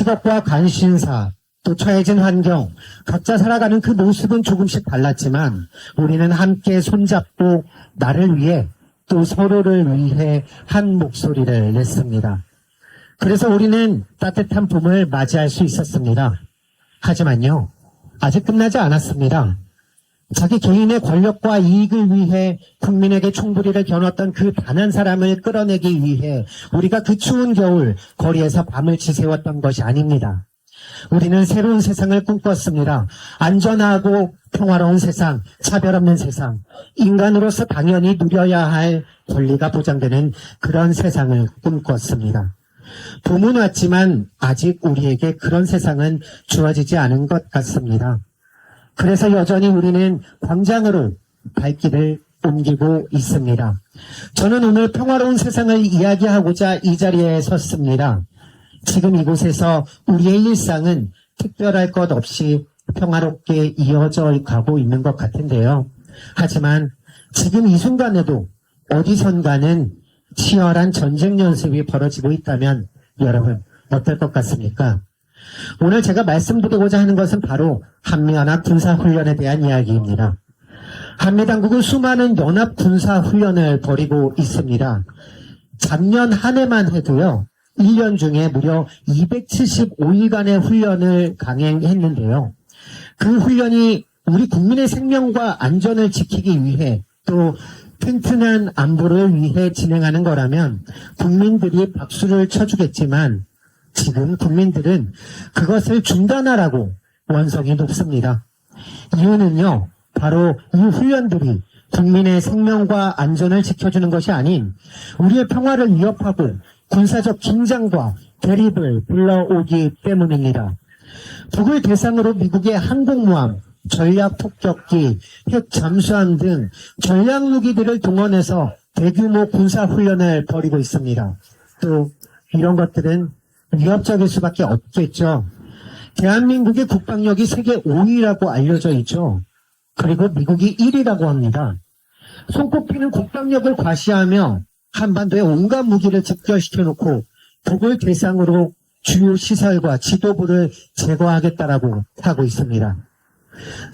직업과 관심사, 또 처해진 환경, 각자 살아가는 그 모습은 조금씩 달랐지만 우리는 함께 손잡고 나를 위해 또 서로를 위해 한 목소리를 냈습니다. 그래서 우리는 따뜻한 봄을 맞이할 수 있었습니다. 하지만요, 아직 끝나지 않았습니다. 자기 개인의 권력과 이익을 위해 국민에게 총부리를 겨눴던 그 단 한 사람을 끌어내기 위해 우리가 그 추운 겨울 거리에서 밤을 지새웠던 것이 아닙니다. 우리는 새로운 세상을 꿈꿨습니다. 안전하고 평화로운 세상, 차별 없는 세상, 인간으로서 당연히 누려야 할 권리가 보장되는 그런 세상을 꿈꿨습니다. 봄은 왔지만 아직 우리에게 그런 세상은 주어지지 않은 것 같습니다. 그래서 여전히 우리는 광장으로 발길을 옮기고 있습니다. 저는 오늘 평화로운 세상을 이야기하고자 이 자리에 섰습니다. 지금 이곳에서 우리의 일상은 특별할 것 없이 평화롭게 이어져 가고 있는 것 같은데요. 하지만 지금 이 순간에도 어디선가는 치열한 전쟁 연습이 벌어지고 있다면 여러분 어떨 것 같습니까? 오늘 제가 말씀드리고자 하는 것은 바로 한미연합 군사훈련에 대한 이야기입니다. 한미당국은 수많은 연합 군사훈련을 벌이고 있습니다. 작년 한 해만 해도요. 1년 중에 무려 275일간의 훈련을 강행했는데요. 그 훈련이 우리 국민의 생명과 안전을 지키기 위해 또 튼튼한 안보를 위해 진행하는 거라면 국민들이 박수를 쳐주겠지만 지금 국민들은 그것을 중단하라고 원성이 높습니다. 이유는요, 바로 이 훈련들이 국민의 생명과 안전을 지켜주는 것이 아닌 우리의 평화를 위협하고 군사적 긴장과 대립을 불러오기 때문입니다. 북을 대상으로 미국의 항공모함, 전략폭격기, 핵잠수함 등 전략무기들을 동원해서 대규모 군사훈련을 벌이고 있습니다. 또 이런 것들은 위협적일 수밖에 없겠죠. 대한민국의 국방력이 세계 5위라고 알려져 있죠. 그리고 미국이 1위라고 합니다. 손꼽히는 국방력을 과시하며 한반도에 온갖 무기를 집결시켜놓고 북을 대상으로 주요 시설과 지도부를 제거하겠다라고 하고 있습니다.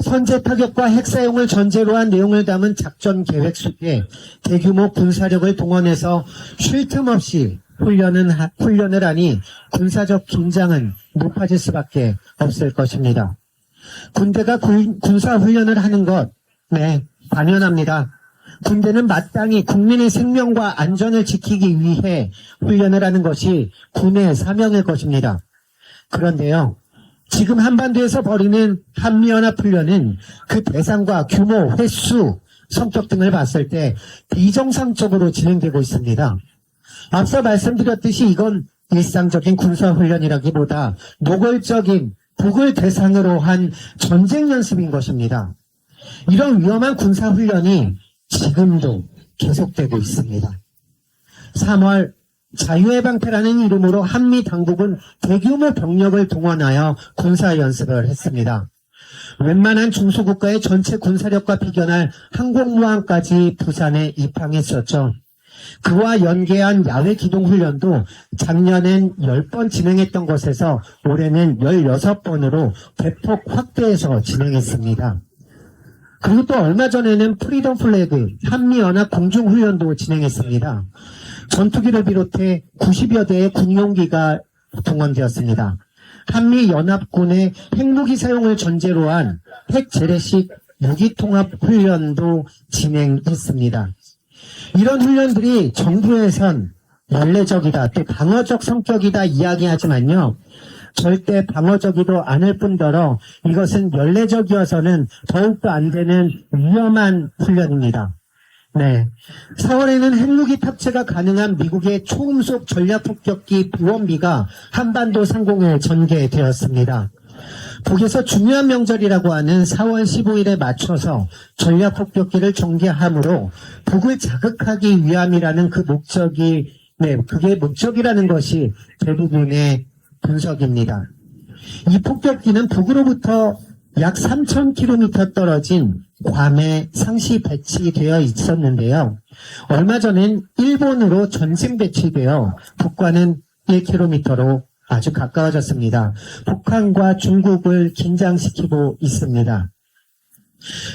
선제 타격과 핵 사용을 전제로 한 내용을 담은 작전 계획 속에 대규모 군사력을 동원해서 쉴 틈 없이 훈련을 하니 군사적 긴장은 높아질 수밖에 없을 것입니다. 군대가 군사훈련을 하는 것, 네, 당연합니다. 군대는 마땅히 국민의 생명과 안전을 지키기 위해 훈련을 하는 것이 군의 사명일 것입니다. 그런데요, 지금 한반도에서 벌이는 한미연합훈련은 그 대상과 규모, 횟수, 성격 등을 봤을 때 비정상적으로 진행되고 있습니다. 앞서 말씀드렸듯이 이건 일상적인 군사훈련이라기보다 노골적인 북을 대상으로 한 전쟁 연습인 것입니다. 이런 위험한 군사훈련이 지금도 계속되고 있습니다. 3월 자유의 방패라는 이름으로 한미 당국은 대규모 병력을 동원하여 군사연습을 했습니다. 웬만한 중소국가의 전체 군사력과 비견할 항공모함까지 부산에 입항했었죠. 그와 연계한 야외 기동훈련도 작년엔 10번 진행했던 것에서 올해는 16번으로 대폭 확대해서 진행했습니다. 그리고 또 얼마 전에는 프리덤 플래그 한미연합 공중훈련도 진행했습니다. 전투기를 비롯해 90여 대의 군용기가 동원되었습니다. 한미연합군의 핵무기 사용을 전제로 한 핵재래식 무기통합훈련도 진행했습니다. 이런 훈련들이 정부에선 연례적이다, 또 방어적 성격이다 이야기하지만요. 절대 방어적이도 않을 뿐더러 이것은 연례적이어서는 더욱도 안 되는 위험한 훈련입니다. 네, 4월에는 핵무기 탑재가 가능한 미국의 초음속 전략폭격기 비원비가 한반도 상공에 전개되었습니다. 북에서 중요한 명절이라고 하는 4월 15일에 맞춰서 전략폭격기를 전개함으로 북을 자극하기 위함이라는 그 목적이, 네, 그게 목적이라는 것이 대부분의 분석입니다. 이 폭격기는 북으로부터 약 3,000km 떨어진 괌에 상시 배치되어 있었는데요. 얼마 전엔 일본으로 전진 배치되어 북과는 1km로 아주 가까워졌습니다. 북한과 중국을 긴장시키고 있습니다.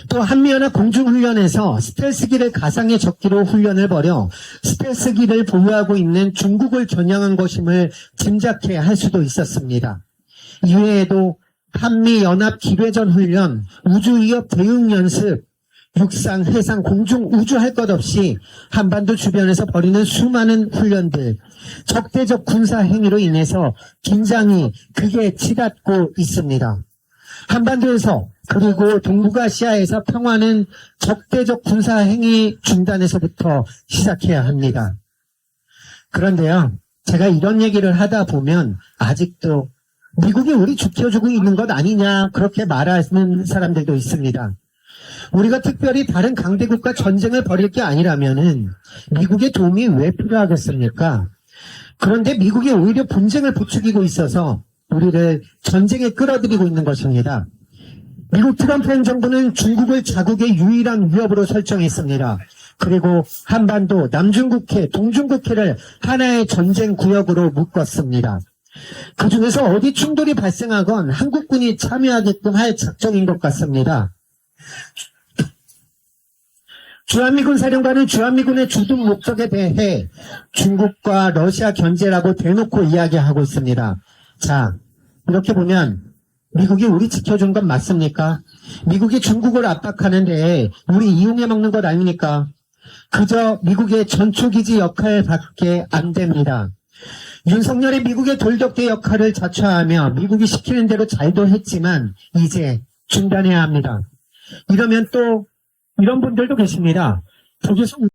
또 한미연합 공중훈련에서 스텔스기를 가상의 적기로 훈련을 벌여 스텔스기를 보유하고 있는 중국을 겨냥한 것임을 짐작해야 할 수도 있었습니다. 이외에도 한미연합 기뢰전 훈련, 우주위협 대응연습, 육상, 해상, 공중, 우주 할 것 없이 한반도 주변에서 벌이는 수많은 훈련들, 적대적 군사 행위로 인해서 긴장이 극에 치닫고 있습니다. 한반도에서 그리고 동북아시아에서 평화는 적대적 군사 행위 중단에서부터 시작해야 합니다. 그런데요, 제가 이런 얘기를 하다 보면 아직도 미국이 우리 지켜주고 있는 것 아니냐 그렇게 말하는 사람들도 있습니다. 우리가 특별히 다른 강대국과 전쟁을 벌일 게 아니라면은 미국의 도움이 왜 필요하겠습니까? 그런데 미국이 오히려 분쟁을 부추기고 있어서 우리를 전쟁에 끌어들이고 있는 것입니다. 미국 트럼프 행정부는 중국을 자국의 유일한 위협으로 설정했습니다. 그리고 한반도, 남중국해, 동중국해를 하나의 전쟁 구역으로 묶었습니다. 그 중에서 어디 충돌이 발생하건 한국군이 참여하게끔 할 작정인 것 같습니다. 주한미군 사령관은 주한미군의 주둔 목적에 대해 중국과 러시아 견제라고 대놓고 이야기하고 있습니다. 자, 이렇게 보면 미국이 우리 지켜준 건 맞습니까? 미국이 중국을 압박하는데 우리 이용해 먹는 것 아닙니까? 그저 미국의 전초기지 역할밖에 안 됩니다. 윤석열이 미국의 돌격대 역할을 자처하며 미국이 시키는 대로 잘도 했지만 이제 중단해야 합니다. 이러면 또 이런 분들도 계십니다. 독일에서